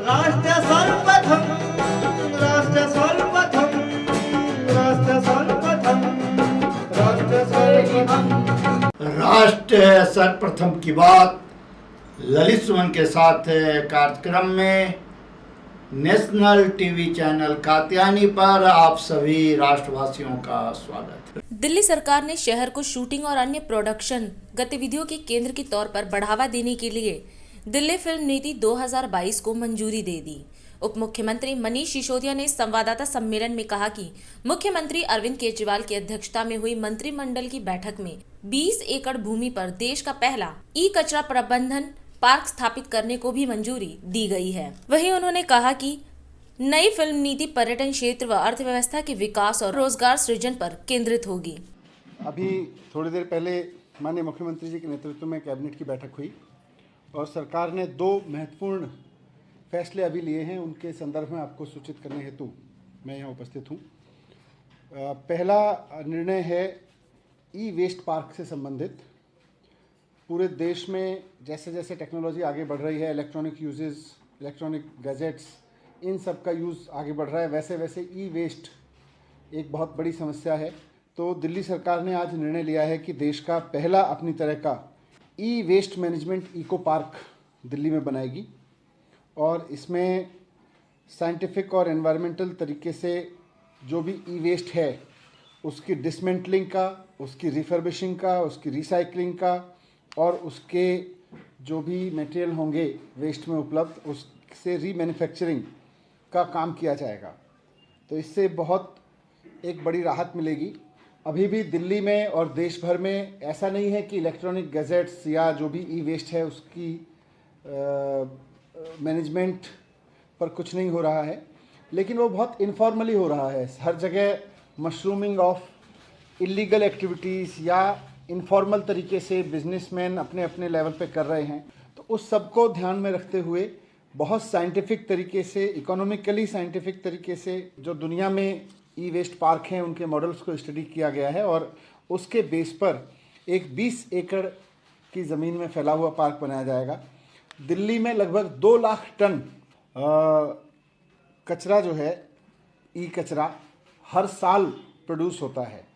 राष्ट्र सर्वप्रथम, राष्ट्र सर्वप्रथम, राष्ट्र सर्वप्रथम, राष्ट्र सर्वप्रथम। राष्ट्र सर्वप्रथम की बात ललित सुमन के साथ कार्यक्रम में नेशनल टीवी चैनल कात्यायनी पर आप सभी राष्ट्रवासियों का स्वागत है। दिल्ली सरकार ने शहर को शूटिंग और अन्य प्रोडक्शन गतिविधियों के केंद्र के तौर पर बढ़ावा देने के लिए दिल्ली फिल्म नीति 2022 को मंजूरी दे दी। उप मुख्यमंत्री मनीष सिसोदिया ने संवाददाता सम्मेलन में कहा कि मुख्यमंत्री अरविंद केजरीवाल की अध्यक्षता में हुई मंत्रिमंडल की बैठक में 20 एकड़ भूमि पर देश का पहला ई कचरा प्रबंधन पार्क स्थापित करने को भी मंजूरी दी गई है। वहीं उन्होंने कहा कि नई फिल्म नीति पर्यटन क्षेत्र व अर्थव्यवस्था के विकास और रोजगार सृजन पर केंद्रित होगी। अभी थोड़ी देर पहले माननीय मुख्यमंत्री जी के नेतृत्व में कैबिनेट की बैठक हुई और सरकार ने 2 महत्वपूर्ण फैसले अभी लिए हैं। उनके संदर्भ में आपको सूचित करने हेतु मैं यहाँ उपस्थित हूँ। पहला निर्णय है ई वेस्ट पार्क से संबंधित। पूरे देश में जैसे जैसे टेक्नोलॉजी आगे बढ़ रही है, इलेक्ट्रॉनिक यूजेस, इलेक्ट्रॉनिक गैजेट्स, इन सब का यूज़ आगे बढ़ रहा है, वैसे वैसे ई वेस्ट एक बहुत बड़ी समस्या है। तो दिल्ली सरकार ने आज निर्णय लिया है कि देश का पहला अपनी तरह का e waste management eco park Delhi में बनाएगी और इसमें साइंटिफिक और एनवायरमेंटल तरीके से जो भी ई वेस्ट है उसकी डिसमेंटलिंग का, उसकी रिफर्बिशिंग का, उसकी रिसाइकलिंग का और उसके जो भी मटेरियल होंगे वेस्ट में उपलब्ध उससे रीमैन्युफैक्चरिंग का काम किया जाएगा। तो इससे बहुत एक बड़ी राहत मिलेगी। अभी भी दिल्ली में और देश भर में ऐसा नहीं है कि इलेक्ट्रॉनिक गैजेट्स या जो भी ई वेस्ट है उसकी मैनेजमेंट पर कुछ नहीं हो रहा है, लेकिन वो बहुत इनफॉर्मली हो रहा है। हर जगह मशरूमिंग ऑफ इलीगल एक्टिविटीज़ या इनफॉर्मल तरीके से बिजनेसमैन अपने अपने लेवल पे कर रहे हैं। तो उस सब को ध्यान में रखते हुए बहुत साइंटिफिक तरीके से, इकोनॉमिकली साइंटिफिक तरीके से जो दुनिया में ई वेस्ट पार्क हैं उनके मॉडल्स को स्टडी किया गया है और उसके बेस पर एक 20 एकड़ की ज़मीन में फैला हुआ पार्क बनाया जाएगा। दिल्ली में लगभग 2 लाख टन कचरा जो है ई कचरा हर साल प्रोड्यूस होता है।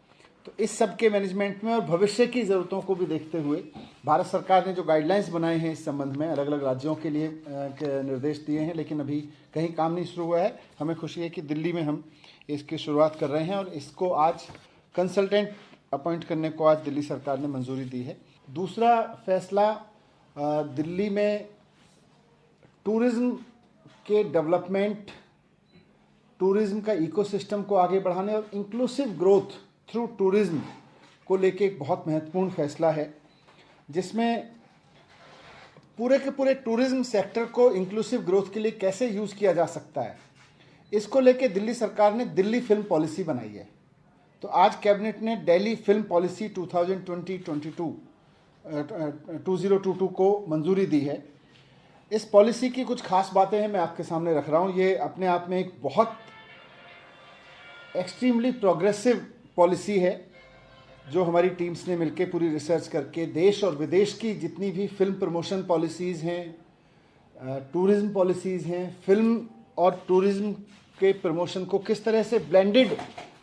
तो इस सब के मैनेजमेंट में और भविष्य की ज़रूरतों को भी देखते हुए भारत सरकार ने जो गाइडलाइंस बनाए हैं इस संबंध में अलग अलग राज्यों के लिए निर्देश दिए हैं, लेकिन अभी कहीं काम नहीं शुरू हुआ है। हमें खुशी है कि दिल्ली में हम इसकी शुरुआत कर रहे हैं और इसको आज कंसल्टेंट अपॉइंट करने को आज दिल्ली सरकार ने मंजूरी दी है। दूसरा फैसला दिल्ली में टूरिज़्म के डेवलपमेंट, टूरिज़्म का इकोसिस्टम को आगे बढ़ाने और इंक्लूसिव ग्रोथ थ्रू टूरिज़्म को लेके एक बहुत महत्वपूर्ण फैसला है, जिसमें पूरे के पूरे टूरिज़्म सेक्टर को इंक्लूसिव ग्रोथ के लिए कैसे यूज़ किया जा सकता है, इसको लेके दिल्ली सरकार ने दिल्ली फिल्म पॉलिसी बनाई है। तो आज कैबिनेट ने दिल्ली फिल्म पॉलिसी 2022 को मंजूरी दी है। इस पॉलिसी की कुछ खास बातें हैं, मैं आपके सामने रख रहा हूँ। ये अपने आप में एक बहुत एक्सट्रीमली प्रोग्रेसिव पॉलिसी है जो हमारी टीम्स ने मिलकर पूरी रिसर्च करके देश और विदेश की जितनी भी फिल्म प्रमोशन पॉलिसीज़ हैं, टूरिज़्म पॉलिसीज़ हैं, फिल्म और टूरिज़्म के प्रमोशन को किस तरह से ब्लेंडेड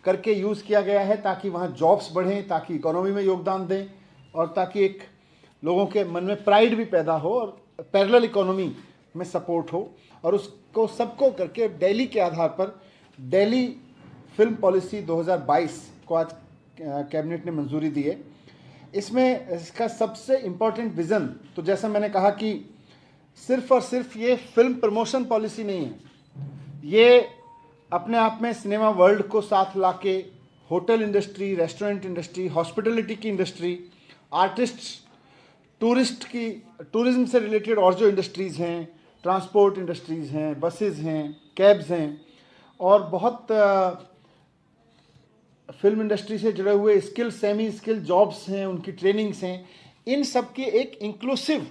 करके यूज़ किया गया है ताकि वहाँ जॉब्स बढ़ें, ताकि इकोनॉमी में योगदान दें और ताकि एक लोगों के मन में प्राइड भी पैदा हो और पैरेलल इकोनॉमी में सपोर्ट हो। और उसको सबको करके दिल्ली के आधार पर दिल्ली फिल्म पॉलिसी 2022 को आज कैबिनेट ने मंजूरी दी है। इसमें इसका सबसे इम्पोर्टेंट विज़न, तो जैसा मैंने कहा कि सिर्फ और सिर्फ ये फिल्म प्रमोशन पॉलिसी नहीं है, ये अपने आप में सिनेमा वर्ल्ड को साथ लाके hotel industry, restaurant industry, hospitality की इंडस्ट्री, आर्टिस्ट्स, टूरिस्ट की, टूरिज़्म से रिलेटेड और जो इंडस्ट्रीज़ हैं, ट्रांसपोर्ट इंडस्ट्रीज़ हैं, बसेस हैं, कैब्स हैं और बहुत फिल्म इंडस्ट्री से जुड़े हुए स्किल, सेमी स्किल जॉब्स हैं, उनकी ट्रेनिंग्स हैं, इन सब की एक इंक्लूसिव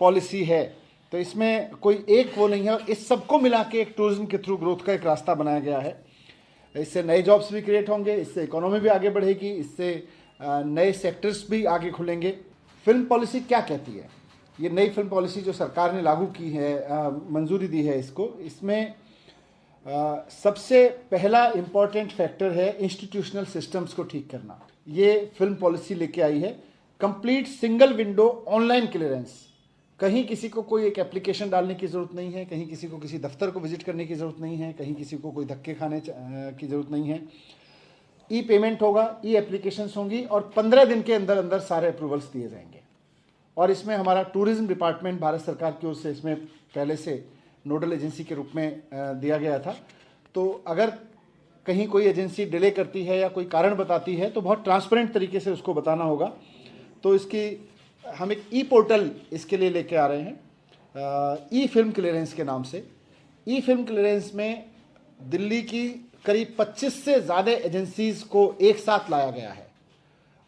पॉलिसी है। तो इसमें कोई एक वो नहीं है और इस सबको मिला के एक टूरिज्म के थ्रू ग्रोथ का एक रास्ता बनाया गया है। इससे नए जॉब्स भी क्रिएट होंगे, इससे इकोनॉमी भी आगे बढ़ेगी, इससे नए सेक्टर्स भी आगे खुलेंगे। फिल्म पॉलिसी क्या कहती है? ये नई फिल्म पॉलिसी जो सरकार ने लागू की है, मंजूरी दी है इसको, इसमें सबसे पहला इम्पॉर्टेंट फैक्टर है इंस्टीट्यूशनल सिस्टम्स को ठीक करना। ये फिल्म पॉलिसी लेके आई है complete single window online clearance. कहीं किसी को कोई एक एप्लीकेशन डालने की ज़रूरत नहीं है, कहीं किसी को किसी दफ्तर को विजिट करने की ज़रूरत नहीं है, कहीं किसी को कोई धक्के खाने की ज़रूरत नहीं है। ई पेमेंट होगा, ई एप्लीकेशंस होंगी और 15 दिन के अंदर अंदर सारे अप्रूवल्स दिए जाएंगे। और इसमें हमारा टूरिज्म डिपार्टमेंट भारत सरकार की ओर से इसमें पहले से नोडल एजेंसी के रूप में दिया गया था। तो अगर कहीं कोई एजेंसी डिले करती है या कोई कारण बताती है तो बहुत ट्रांसपेरेंट तरीके से उसको बताना होगा। तो इसकी हम एक ई पोर्टल इसके लिए लेके आ रहे हैं, ई फिल्म क्लियरेंस के नाम से। ई फिल्म क्लियरेंस में दिल्ली की करीब 25 से ज़्यादा एजेंसीज़ को एक साथ लाया गया है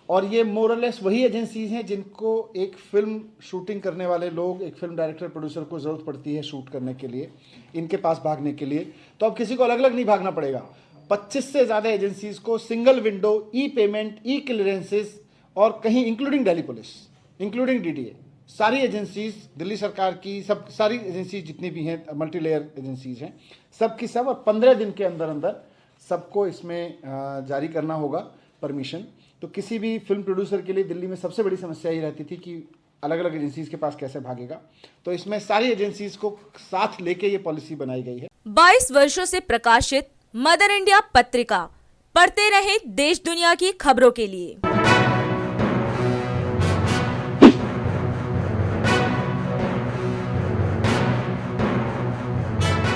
और ये मोरलेस वही एजेंसीज़ हैं जिनको एक फ़िल्म शूटिंग करने वाले लोग, एक फिल्म डायरेक्टर प्रोड्यूसर को ज़रूरत पड़ती है शूट करने के लिए, इनके पास भागने के लिए। तो अब किसी को अलग अलग नहीं भागना पड़ेगा। 25 से ज़्यादा एजेंसीज़ को सिंगल विंडो, ई पेमेंट, ई क्लियरेंसेस और कहीं including Delhi police, including DDA, सारी एजेंसीज़ दिल्ली सरकार की, सब सारी एजेंसीज जितनी भी हैं, मल्टी लेयर एजेंसीज़ हैं, सब की सब, और 15 दिन के अंदर अंदर सबको इसमें जारी करना होगा परमिशन। तो किसी भी फिल्म प्रोड्यूसर के लिए दिल्ली में सबसे बड़ी समस्या ये रहती थी कि अलग अलग एजेंसीज के पास कैसे भागेगा। तो इसमें सारी एजेंसीज को साथ लेके ये पॉलिसी बनाई गई है। 22 वर्षों से प्रकाशित मदर इंडिया पत्रिका, पढ़ते रहे देश दुनिया की खबरों के लिए।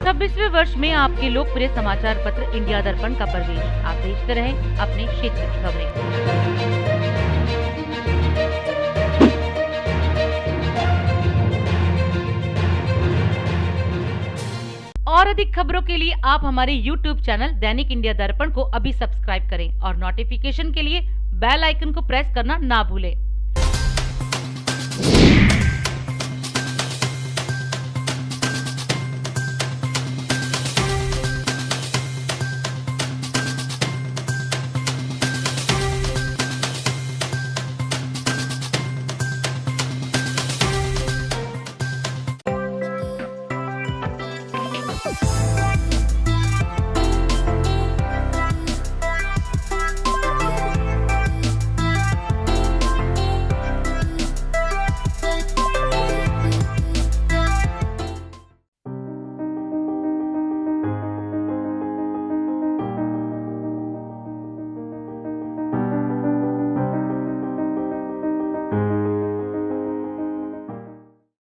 26वें वर्ष में आपके लोकप्रिय समाचार पत्र इंडिया दर्पण का प्रवेश। आप देखते रहें अपने क्षेत्र की खबरें। और अधिक खबरों के लिए आप हमारे YouTube चैनल दैनिक इंडिया दर्पण को अभी सब्सक्राइब करें और नोटिफिकेशन के लिए बेल आइकन को प्रेस करना ना भूलें।